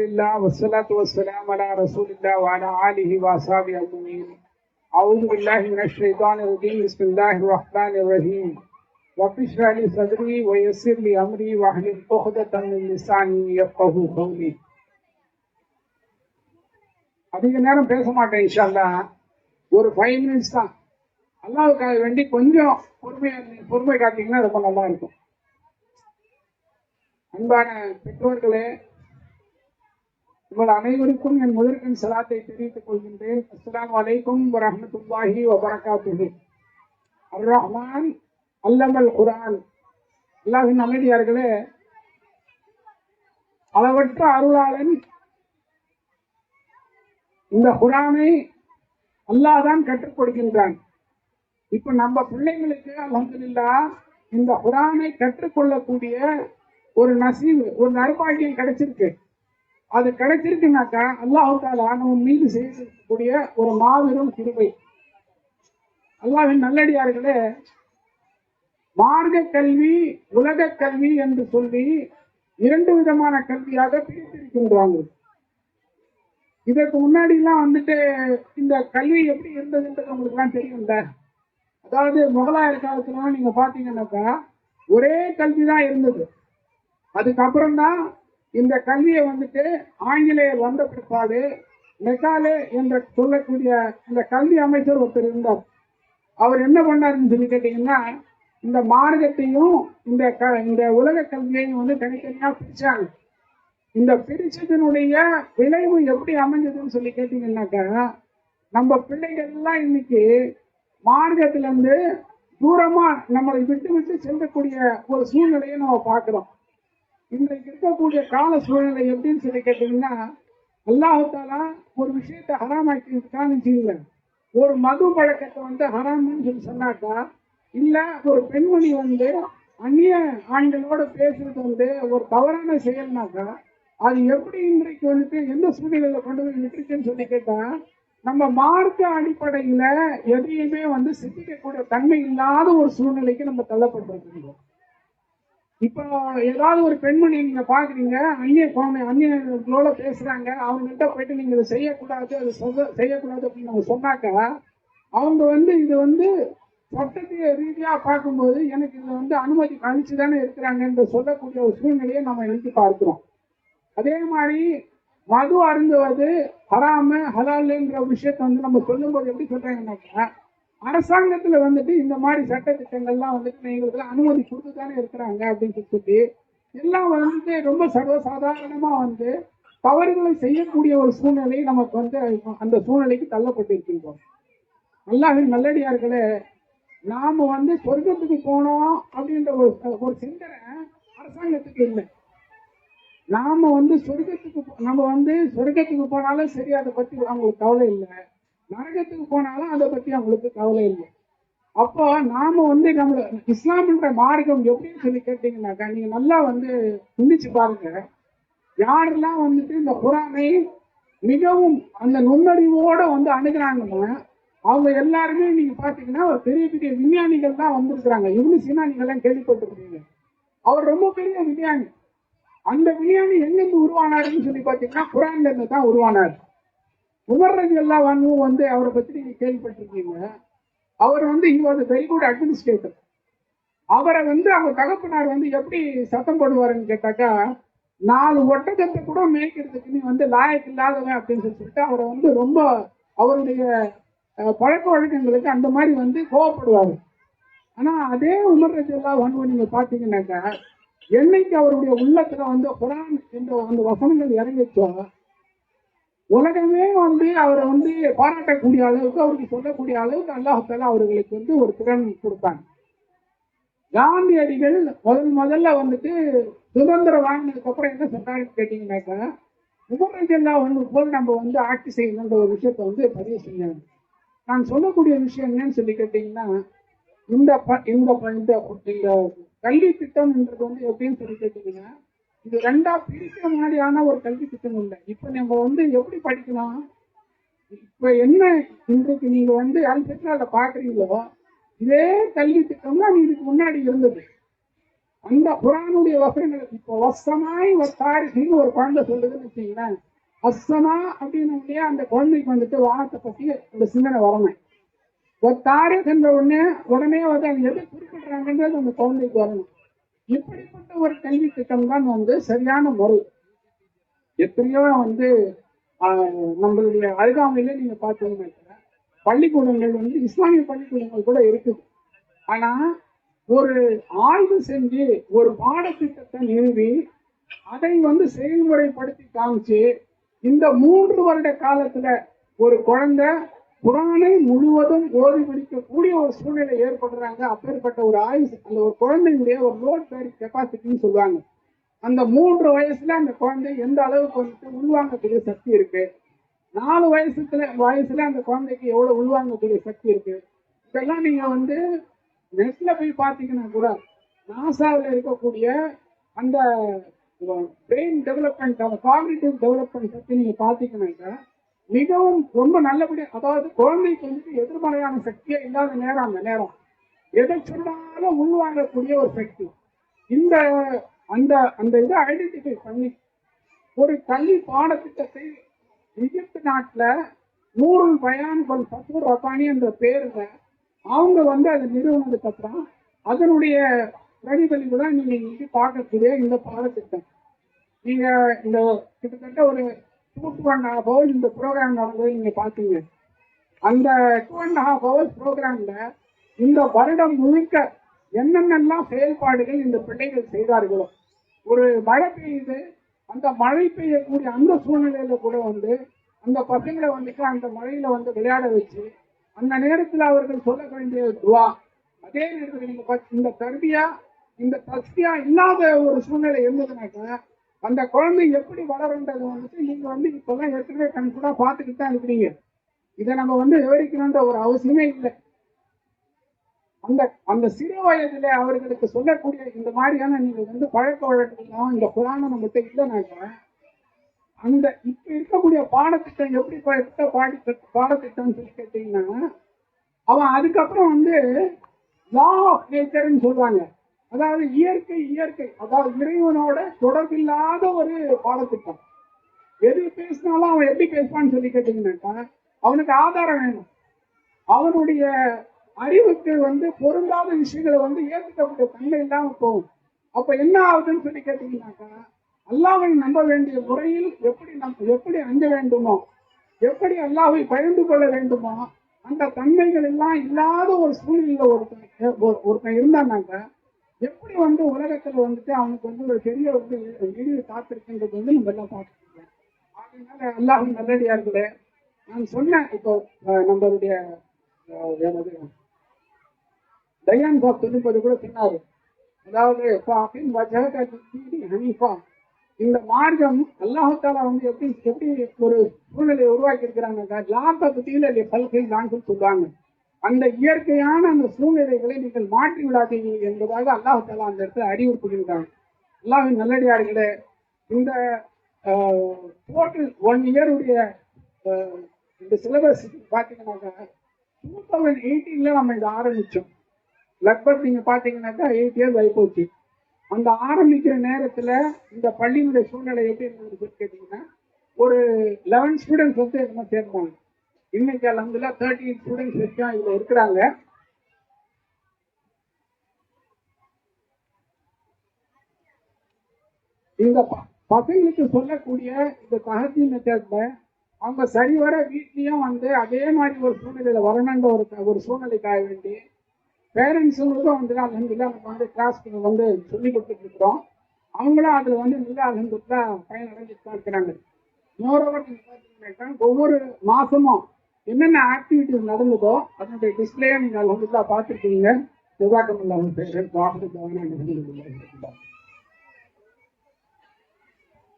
لله والصلاة والسلام على رسول الله وعلى آله وصحبه أجمعين. أعوذ بالله من الشيطان الرجيم. بسم الله الرحمن الرحيم. رب اشرح لي صدري ويسر لي أمري واحلل عقدة من لساني يفقهوا قولي. அதிக நேரம் பேச மாட்டேன் இன்ஷா அல்லாஹ். ஒரு 5 மினிட்ஸ் தான். அல்லாஹ்வுக்காக வேண்டி கொஞ்சம் பொறுமை காட்டிங்கன்னா ரொம்ப நல்லா இருக்கும். அன்பான பெற்றோர்களே, உங்கள் அனைவருக்கும் என் முதற்கண் சலாத்தை தெரிவித்துக் கொள்கின்றேன். அஸ்ஸலாமு அலைக்கும் வரஹ்மத்துல்லாஹி வபரகாத்துஹு. அர் ரஹ்மான் அல்லமல் குர்ஆன். அல்லாஹ்வின் நல்லடியார்களே, அளவற்ற அருளாளன். இந்த குர்ஆனை அல்லாஹ் தான் கற்றுக் கொடுக்கின்றான். இப்ப நம்ம பிள்ளைங்களுக்கு அல்ஹம்துலில்லாஹ் இந்த குர்ஆனை கற்றுக்கொள்ளக்கூடிய ஒரு நசீப், ஒரு நற்பாக்கியம் கிடைச்சிருக்கு. அது கிடைச்சிருக்குனாக்கா அல்லாஹ் தஆலா நம்ம மீது செய்யக்கூடிய ஒரு மாபெரும் கிருபை. அல்லாஹ்வின் நல்லடியார்களே, மார்க்க கல்வி, உலக கல்வி என்று சொல்லி 2 விதமான கல்வியாக பிரித்திருக்கின்றாங்க. இதற்கு முன்னாடி எல்லாம் இந்த கல்வி எப்படி இருந்ததுன்றது உங்களுக்கு எல்லாம் தெரியும்ல. அதாவது முகலாயர் காலத்துல நீங்க பாத்தீங்கன்னாக்கா ஒரே கல்வி தான் இருந்தது. அதுக்கப்புறம் தான் இந்த கல்வியை ஆங்கிலேயர் வந்த பிற்பாடு மெக்காலே என்று சொல்லக்கூடிய இந்த கல்வி அமைச்சர் ஒருத்தர் இருந்தார். அவர் என்ன பண்ணாருன்னு சொல்லி கேட்டீங்கன்னா, இந்த மார்க்கத்தையும் இந்த உலக கல்வியையும் தனித்தனியா பிரிச்சாங்க. இந்த பிரிச்சதனுடைய விளைவு எப்படி அமைஞ்சதுன்னு சொல்லி கேட்டீங்கன்னாக்கா, நம்ம பிள்ளைகள் எல்லாம் இன்னைக்கு மார்க்கத்துல இருந்து தூரமா நம்மளை விட்டு விட்டு செல்லக்கூடிய ஒரு சூழ்நிலையை நம்ம பார்க்கிறோம். இன்றைக்கு இருக்கக்கூடிய கால சூழ்நிலை எப்படின்னு சொல்லி கேட்டீங்கன்னா, அல்லாஹ் தஆலா ஒரு விஷயத்தை ஹராமாக்கிட்டான்னு வச்சுக்கோங்க. ஒரு மது பழக்கத்தை ஹராம்னு சொல்லி சொன்னாக்கா, இல்ல ஒரு பெண்மணி அந்நிய ஆண்களோட பேசுறது ஒரு தவறான செயல்னாக்கா, அது எப்படி இன்றைக்கு எந்த சூழ்நிலையில கொண்டு போய் விட்டுருச்சுன்னு சொல்லி கேட்டா, நம்ம மார்க்க அடிப்படையில எதையுமே சிந்திக்கக்கூடிய தன்மை இல்லாத ஒரு சூழ்நிலைக்கு நம்ம தள்ளப்பட்டிருக்கோம். இப்போ ஏதாவது ஒரு பெண்மணி நீங்க பாக்குறீங்க, அந்நியர்களோட பேசுறாங்க, அவங்ககிட்ட போயிட்டு நீங்க இதை செய்யக்கூடாது, அது செய்யக்கூடாது அப்படின்னு நம்ம சொன்னாக்கா, அவங்க இது சட்டத்திய ரீதியா பார்க்கும்போது எனக்கு இது அனுமதி அளிச்சுதானே இருக்கிறாங்கன்ற சொல்லக்கூடிய ஒரு சூழ்நிலையை நம்ம எடுத்து பார்க்கிறோம். அதே மாதிரி மது அருந்துவது ஹராமு ஹலாலுன்ற விஷயத்த நம்ம சொல்லும்போது எப்படி சொல்றாங்கன்னாக்கா, அரசாங்கத்துல இந்த மாதிரி சட்ட திட்டங்கள்லாம் எங்களுக்கு அனுமதி கொடுத்துதானே இருக்கிறாங்க அப்படின்னு சொல்லி எல்லாம் ரொம்ப சர்வசாதாரணமா தவறுகளை செய்யக்கூடிய ஒரு சூழ்நிலை நமக்கு அந்த சூழ்நிலைக்கு தள்ளப்பட்டிருக்கின்றோம். அல்லாஹ்வின் நல்லடியார்களே, நாம சொர்க்கத்துக்கு போனோம் அப்படின்ற ஒரு சிந்தனை அரசாங்கத்துக்கு இல்லை. நாம சொர்க்கத்துக்கு போனாலும் சரி, அதை பத்தி அவங்களுக்கு கவலை இல்லை. நரகத்துக்கு போனாலும் அதை பத்தி அவங்களுக்கு கவலை இல்லை. அப்போ நாம நம்ம இஸ்லாம்ன்ற மார்க்கம் எப்படின்னு சொல்லி கேட்டீங்கன்னாக்கா, நீங்க நல்லா சிந்திச்சு பாருங்க. யாரெல்லாம் இந்த குர்ஆனை மிகவும் அந்த நுண்ணறிவோட அணுகிறாங்கன்னா, அவங்க எல்லாருமே நீங்க பாத்தீங்கன்னா பெரிய பெரிய விஞ்ஞானிகள் தான் வந்திருக்கிறாங்க. இப்னு சீனா நீங்க எல்லாம் கேள்விப்பட்டிருக்கீங்க. அவர் ரொம்ப பெரிய விஞ்ஞானி. அந்த விஞ்ஞானி எங்கிருந்து உருவானாருன்னு சொல்லி பாத்தீங்கன்னா, குர்ஆன்ல இருந்து தான் உருவானார். உமர் ரலியல்லாஹு அன்ஹு அவரை பத்தி நீங்க கேள்விப்பட்டிருக்கீங்க. அவர் he was a very good administrator. அவரை அவங்க தகப்பனார் எப்படி சத்தம் போடுவாருன்னு கேட்டாக்கா, 4 ஒட்டகத்தை கூட மேய்க்கிறதுக்கு நீ லாயக்கு இல்லாதவன் அப்படின்னு சொல்லிட்டு அவரை ரொம்ப அவருடைய பழக்க வழக்கங்களுக்கு அந்த மாதிரி கோவப்படுவாரு. ஆனா அதே உமர் ரலியல்லாஹு அன்ஹு நீங்க பாத்தீங்கன்னாக்கா, என்னைக்கு அவருடைய உள்ளத்துல குர்ஆன் என்ற அந்த வசனங்கள் இறங்கிச்சோ, உலகமே அவரை பாராட்டக்கூடிய அளவுக்கு, அவருக்கு சொல்லக்கூடிய அளவுக்கு அல்லாஹ் தஆலா அவர்களுக்கு ஒரு திறன் கொடுத்தாங்க. காந்தியடிகள் முதல்ல சுதந்திரம் வாங்கினதுக்கு அப்புறம் என்ன சொன்னாங்கன்னு கேட்டீங்கன்னாக்கா, உமர் ரலியல்லாஹு அன்ஹு போல் நம்ம ஆட்சி செய்யணுன்ற ஒரு விஷயத்தை பதிவு செஞ்சாங்க. நான் சொல்லக்கூடிய விஷயம் என்னன்னு சொல்லி கேட்டீங்கன்னா, இந்த கல்வி திட்டம்ன்றது எப்படின்னு சொல்லி கேட்டீங்கன்னா, இது 2ஆ பிரிக்கிற மாதிரியான ஒரு கல்வி திட்டம் இல்லை. இப்ப நம்ம எப்படி படிக்கலாம், இப்ப என்ன இன்றைக்கு நீங்க அல்பெட்ரால பாக்குறீங்களோ இதே கல்வி திட்டம் தான் இதுக்கு முன்னாடி இருந்தது. அந்த குரானுடைய வசனங்களுக்கு இப்போ வசமாய் ஒரு தாரிசுன்னு ஒரு குழந்தை சொல்லுதுன்னு வச்சுங்களேன், அஸ்ஸமா அப்படின்னு அந்த குழந்தைக்கு வந்துட்டு வானத்தை பத்தி அந்த சிந்தனை வரணும். ஒரு தாரிஸ் என்ற உடனே வந்து அது எது குறிப்பிடுறாங்கன்றது அந்த குழந்தைக்கு வரணும். இப்படிப்பட்ட ஒரு கல்வி திட்டம் தான் வந்து சரியான முறை. எத்தனையோ வந்து நம்மளுடைய அருகாமையில நீங்க பார்த்தீங்கன்னா பள்ளிக்கூடங்கள் வந்து இஸ்லாமிய பள்ளிக்கூடங்கள் கூட இருக்குது. ஆனா ஒரு ஆய்வு செஞ்சு ஒரு பாடத்திட்டத்தை நிறுவி அதை வந்து செயல்முறைப்படுத்தி காமிச்சு இந்த 3 வருட காலத்துல ஒரு குழந்தை குரானை முழுவதும் ஓதி பிடிக்கக்கூடிய ஒரு சூழ்நிலை ஏற்படுறாங்க. அப்பேற்பட்ட ஒரு ஆய்வு அந்த ஒரு குழந்தையுடைய ஒரு லோட் பேரிங் கெப்பாசிட்டின்னு சொல்லுவாங்க. அந்த 3 வயசுல அந்த குழந்தை எந்த அளவுக்கு வந்துட்டு உள்வாங்கக்கூடிய சக்தி இருக்கு, 4 வயசுல அந்த குழந்தைக்கு எவ்வளவு உள்வாங்கக்கூடிய சக்தி இருக்கு, இதெல்லாம் நீங்க வந்து நெட்ல போய் பார்த்தீங்கன்னா கூட நாசாவில் இருக்கக்கூடிய அந்த பிரெயின் டெவலப்மெண்ட், அந்த காக்னிட்டிவ் டெவலப்மெண்ட் பற்றி நீங்க பார்த்தீங்கன்னாக்கா மிகவும் ரொம்ப நல்லபடியா, அதாவது குழந்தைக்கு வந்துட்டு எதிர்மறையான சக்தியே இல்லாத நேரம் அந்த நேரம் எதை சொன்னாலும் உள்வாங்கக்கூடிய ஒரு சக்தி. இந்த அந்த அந்த இதை ஐடென்டிஃபை பண்ணி ஒரு கல்வி பாடத்திட்டத்தை எகிப்து நாட்டுல நூறுல் பயான் பல் ஃபத்வர் ரப்பானி என்ற பேருல அவங்க வந்து அதை நிறுவனதுக்கு அப்புறம் அதனுடைய பிரதிபலிப்பு தான் நீங்க இன்னைக்கு பார்க்கக்கூடிய இந்த பாடத்திட்டம். நீங்க இந்த கிட்டத்தட்ட ஒரு 2.5 hours இந்த ப்ரோக்ராம் நடந்தது நீங்க பாத்தீங்க. அந்த 2.5 hours ப்ரோக்ராம்ல இந்த வருடம் முழுக்க என்னென்னலாம் செயல்பாடுகள் இந்த பிள்ளைகள் செய்தார்களோ, ஒரு மழை பெய்யுது, அந்த மழை பெய்யக்கூடிய அந்த சூழ்நிலையில கூட வந்து அந்த பசங்களை வந்துட்டு அந்த மழையில வந்து விளையாட வச்சு அந்த நேரத்தில் அவர்கள் சொல்ல வேண்டிய துவா, அதே நேரத்தில் நீங்க இந்த தர்பியா இந்த தஸ்பியா இல்லாத ஒரு சூழ்நிலை இருந்ததுனாக்கா அந்த குழந்தை எப்படி வளருன்றது வந்துட்டு நீங்க வந்து இப்பெல்லாம் ஏற்கனவே கண் கூட பார்த்துக்கிட்டு தான் இருக்கிறீங்க. இதை நம்ம வந்து விவரிக்கணுன்ற ஒரு அவசியமே இல்லை. அந்த அந்த சிறு வயதுல அவர்களுக்கு சொல்லக்கூடிய இந்த மாதிரியான நீங்க வந்து பழக்க வழக்கம் இந்த புராணம் நம்மகிட்ட இல்லைனாக்கா அந்த இப்ப இருக்கக்கூடிய பாடத்திட்டம் எப்படி பாடத்திட்டம் சொல்லி கேட்டீங்கன்னா அவன் அதுக்கப்புறம் வந்து லா ஆஃப் நேச்சர்ன்னு சொல்லுவாங்க. அதாவது இயற்கை அதாவது இறைவனோட தொடர்பில்லாத ஒரு பாடத்திட்டம். எது பேசினாலும் அவன் எப்படி பேசுவான்னு சொல்லி கேட்டீங்கன்னாக்கா அவனுக்கு ஆதாரம் வேணும். அவனுடைய அறிவுக்கு வந்து பொருந்தாத விஷயங்களை வந்து ஏற்றுக்கக்கூடிய தன்மை இல்லாம போகும். அப்ப என்ன ஆகுதுன்னு சொல்லி கேட்டீங்கன்னாக்கா அல்லாஹ்வை நம்ப வேண்டிய முறையில் எப்படி அஞ்ச வேண்டுமோ, எப்படி அல்லாஹ்வை பயந்து கொள்ள வேண்டுமோ அந்த தன்மைகள் எல்லாம் இல்லாத ஒரு சூழ்நிலையில ஒருத்தன் இருந்தானாக்கா எப்படி வந்து உலகத்துல வந்துட்டு அவனுக்கு வந்து ஒரு பெரிய வந்து இழிவு காத்திருக்கின்றது வந்து நம்ம எல்லாம் பார்த்துருக்கோம். அதனால அல்லாஹ்வின் நல்லடியார்களே, நான் சொன்னேன் இப்போ நம்மளுடைய தயான் சாப் சொல்லும்போது கூட சொன்னாரு, அதாவது இந்த மார்க்கம் அல்லாஹால வந்து எப்படி ஒரு சூழ்நிலையை உருவாக்கி இருக்கிறாங்க சொல்லுவாங்க. அந்த இயற்கையான அந்த சூழ்நிலைகளை நீங்கள் மாற்றி விடாதீர்கள் என்பதாக அல்லாஹால அந்த இடத்துல அறிவுறுத்துகின்றாங்க. அல்லாஹ்வின் நல்லடியார்களே, இந்த டோட்டல் 1 year இந்த சிலபஸ் பார்த்தீங்கன்னாக்கா 2018 நம்ம இதை ஆரம்பிச்சோம். லக்பத் நீங்க பாத்தீங்கன்னாக்கா 8 years ஆயிப்போச்சு. அந்த ஆரம்பிக்கிற நேரத்துல இந்த பள்ளியினுடைய சூழ்நிலை எப்படி இருந்தது கேட்டீங்கன்னா ஒரு 11 ஸ்டூடெண்ட்ஸ் வந்து என்ன சேர்ந்தாங்க. இன்னைக்கு அல்ஹம்துலில்லாஹ் 13 ஸ்டூடெண்ட்ஸ் வரைக்கும் இதுல இருக்கிறாங்க. இந்த பசங்களுக்கு சொல்லக்கூடிய இந்த தஹஜ்ஜுத் மெத்தட்ல அவங்க சரிவர வீட்லயும் வந்து அதே மாதிரி ஒரு சூழ்நிலையில வரணுன்ற ஒரு சூழ்நிலைக்காக வேண்டி பேரண்ட்ஸுங்களுக்கும் வந்து அல்ஹம்துலில்லாஹ் நம்ம வந்து கிளாஸ்க்கு வந்து சொல்லி கொடுத்துட்டு இருக்கிறோம். அவங்களும் அதுல வந்து நல்லா அல்ஹம்துலில்லாஹ் பயனடைஞ்சிட்டு தான் இருக்கிறாங்க. மோரோவர் நீங்க பார்த்தீங்கன்னாக்கா ஒவ்வொரு மாசமும் என்னென்ன ஆக்டிவிட்டிஸ் நடந்ததோ அதனுடைய டிஸ்பிளே நீங்க அல்ஹம்துலில்லாஹ் பார்த்துருக்கீங்க. ஜஸாக்கல்லாஹு ஹைரன்.